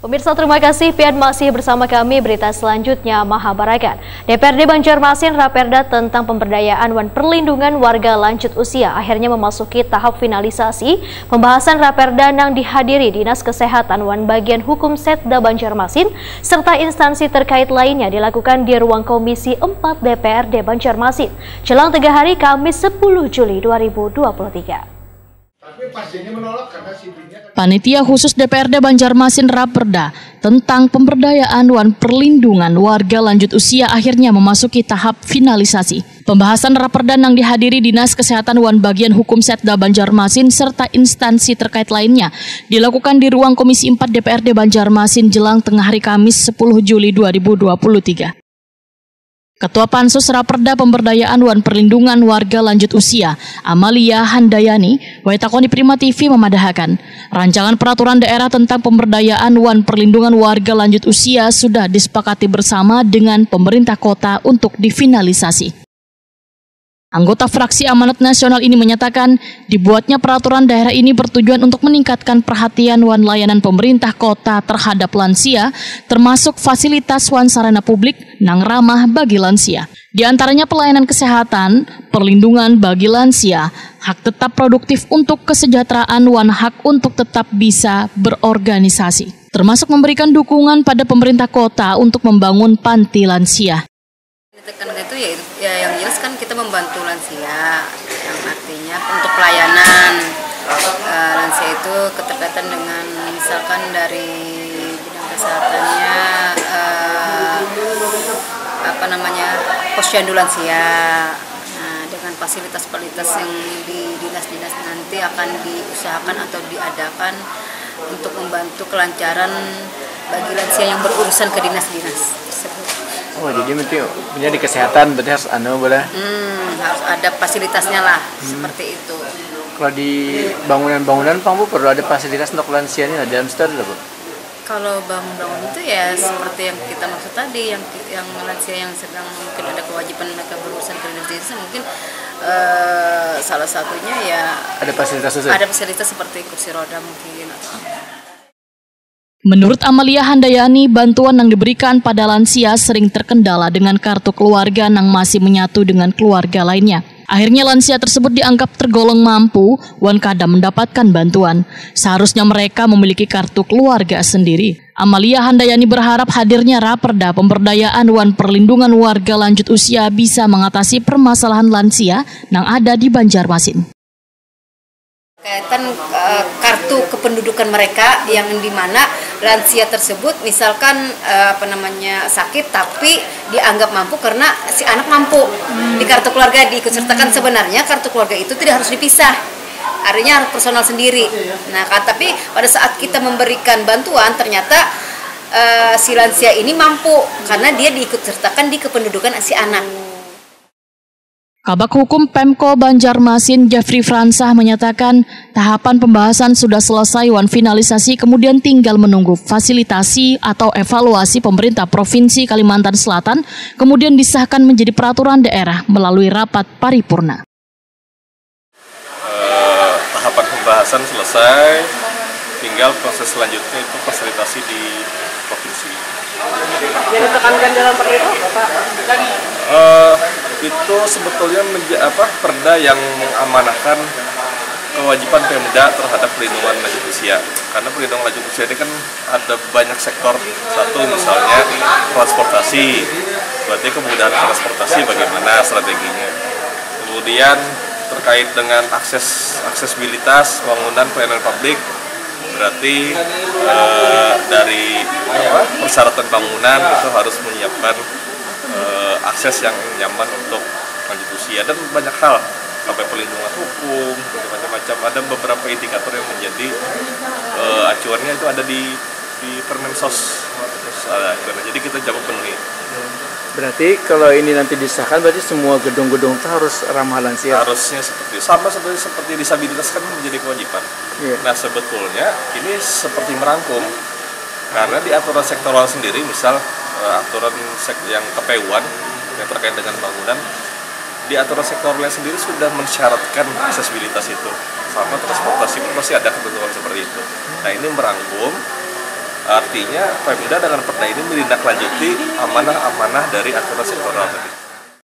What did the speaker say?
Pemirsa, terima kasih Pian masih bersama kami. Berita selanjutnya Mahabarakan. DPRD Banjarmasin Raperda tentang pemberdayaan dan perlindungan warga lanjut usia akhirnya memasuki tahap finalisasi. Pembahasan Raperda yang dihadiri Dinas Kesehatan wan Bagian Hukum Setda Banjarmasin serta instansi terkait lainnya dilakukan di ruang Komisi 4 DPRD Banjarmasin jelang 3 hari Kamis 10 Juli 2023. Panitia khusus DPRD Banjarmasin Raperda tentang pemberdayaan dan perlindungan warga lanjut usia akhirnya memasuki tahap finalisasi. Pembahasan Raperda yang dihadiri Dinas Kesehatan wan Bagian Hukum Setda Banjarmasin serta instansi terkait lainnya dilakukan di ruang Komisi 4 DPRD Banjarmasin jelang tengah hari Kamis 10 Juli 2023. Ketua Pansus Raperda Pemberdayaan dan Perlindungan Warga Lanjut Usia, Amalia Handayani, Waitakoni Prima TV memadahkan, rancangan peraturan daerah tentang pemberdayaan dan perlindungan warga lanjut usia sudah disepakati bersama dengan pemerintah kota untuk difinalisasi. Anggota fraksi Amanat Nasional ini menyatakan, dibuatnya peraturan daerah ini bertujuan untuk meningkatkan perhatian wan layanan pemerintah kota terhadap lansia, termasuk fasilitas wan sarana publik nang ramah bagi lansia. Di antaranya pelayanan kesehatan, perlindungan bagi lansia, hak tetap produktif untuk kesejahteraan wan hak untuk tetap bisa berorganisasi, termasuk memberikan dukungan pada pemerintah kota untuk membangun panti lansia. Ditekankan itu ya yang jelas kan kita membantu lansia, yang artinya untuk pelayanan lansia itu keterkaitan dengan misalkan dari bidang kesehatannya posyandu lansia. Nah, dengan fasilitas-fasilitas yang di dinas-dinas nanti akan diusahakan atau diadakan untuk membantu kelancaran bagi lansia yang berurusan ke dinas-dinas tersebut. Oh, jadi punya di kesehatan berarti harus boleh? Harus ada fasilitasnya lah, seperti itu. Kalau di bangunan-bangunan, Pak Bu, perlu ada fasilitas untuk lansia ini dalam stadion, Bu? Kalau bangun-bangun itu ya seperti yang kita maksud tadi, yang lansia yang sedang mungkin ada kewajiban mereka berurusan ke dinas, mungkin salah satunya ya ada fasilitas khusus? Ada fasilitas seperti kursi roda mungkin atau apa. Menurut Amalia Handayani, bantuan yang diberikan pada lansia sering terkendala dengan kartu keluarga yang masih menyatu dengan keluarga lainnya. Akhirnya lansia tersebut dianggap tergolong mampu, wan kadang mendapatkan bantuan. Seharusnya mereka memiliki kartu keluarga sendiri. Amalia Handayani berharap hadirnya Raperda Pemberdayaan dan Perlindungan Warga Lanjut Usia bisa mengatasi permasalahan lansia yang ada di Banjarmasin. Kaitan kartu kependudukan mereka yang dimana lansia tersebut misalkan sakit tapi dianggap mampu karena si anak mampu. Di kartu keluarga diikut sertakan, sebenarnya kartu keluarga itu tidak harus dipisah, artinya harus personal sendiri. Nah tapi pada saat kita memberikan bantuan ternyata si lansia ini mampu karena dia diikut sertakan di kependudukan si anak. Kabak Hukum Pemko Banjarmasin Jeffrey Fransah menyatakan tahapan pembahasan sudah selesai wan finalisasi, kemudian tinggal menunggu fasilitasi atau evaluasi pemerintah Provinsi Kalimantan Selatan, kemudian disahkan menjadi peraturan daerah melalui rapat paripurna. Tahapan pembahasan selesai, tinggal proses selanjutnya itu fasilitasi di provinsi. Yang ditekankan dalam perda itu apa, Pak? Itu sebetulnya perda yang mengamanahkan kewajiban Pemda terhadap perlindungan lanjut usia. Karena perlindungan lanjut usia ini kan ada banyak sektor. Satu misalnya transportasi, berarti kemudahan transportasi bagaimana strateginya. Kemudian terkait dengan aksesibilitas bangunan pelayanan publik, berarti dari persyaratan bangunan itu harus menyiapkan akses yang nyaman untuk lanjut usia dan banyak hal, sampai perlindungan hukum, macam-macam. Ada beberapa indikator yang menjadi acuannya itu ada di Permensos, ada acuannya. Jadi kita coba penuhi. Berarti kalau ini nanti disahkan, berarti semua gedung-gedung itu harus ramah lansia? Harusnya seperti disabilitas kan menjadi kewajiban. Yeah. Nah sebetulnya ini seperti merangkum, karena di aturan sektoral sendiri, misal aturan yang KPU-an yang terkait dengan bangunan, di aturan sektoralnya sendiri sudah mensyaratkan aksesibilitas itu. Sama transportasi pun masih ada ketentuan seperti itu. Nah ini merangkum Artinya Pemda dengan perda ini menindaklanjuti amanah-amanah dari aturan sektoral tadi.